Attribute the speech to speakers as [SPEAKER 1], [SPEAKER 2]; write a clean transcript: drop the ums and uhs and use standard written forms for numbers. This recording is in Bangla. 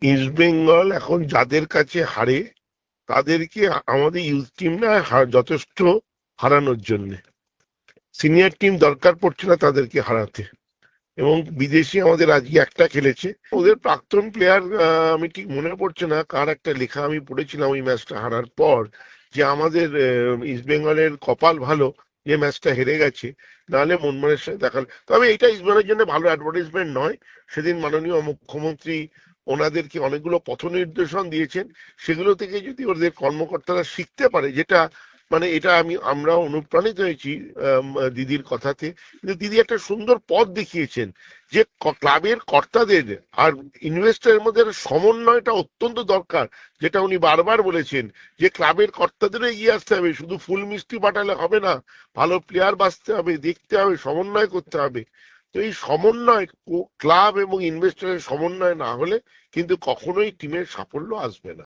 [SPEAKER 1] ইস্ট বেঙ্গল এখন যাদের কাছে হারে তাদেরকে আমাদের ইউথ টিম না যথেষ্ট হারানোর জন্য। সিনিয়র টিম দরকার পড়ছে না তাদেরকে হারাতে। এবং বিদেশি আমাদের আজকে একটা খেলেছে, ওদের প্রাক্তন প্লেয়ার, আমি ঠিক মনে পড়ছে না কার একটা লেখা আমি পড়েছিলাম ওই ম্যাচটা হারার পর, যে আমাদের ইস্ট বেঙ্গলের কপাল ভালো যে ম্যাচটা হেরে গেছে, নাহলে মনমানের সাথে দেখা। তবে এটা ইস্ট বেঙ্গলের জন্য ভালো অ্যাডভার্টাইজমেন্ট নয়। সেদিন মাননীয় মুখ্যমন্ত্রী ওনাদেরকে অনেকগুলো পথ নির্দেশন দিয়েছেন, সেগুলো থেকে যদি ওদের কর্মকর্তারা শিখতে পারে, যেটা মানে এটা আমরা অনুপ্রাণিত হয়েছি দিদির কথাতে। কিন্তু দিদি একটা সুন্দর পথ দেখিয়েছেন যে ক্লাবের কর্তাদের আর ইনভেস্টরের মধ্যে সমন্বয়টা অত্যন্ত দরকার, যেটা উনি বারবার বলেছেন যে ক্লাবের কর্তাদেরও এগিয়ে আসতে হবে, শুধু ফুল মিষ্টি পাঠালে হবে না, ভালো প্লেয়ার বাঁচতে হবে, দেখতে হবে, সমন্বয় করতে হবে। তো এই সমন্বয়, ক্লাব এবং ইনভেস্টরের সমন্বয় না হলে কিন্তু কখনোই টিমের সাফল্য আসবে না।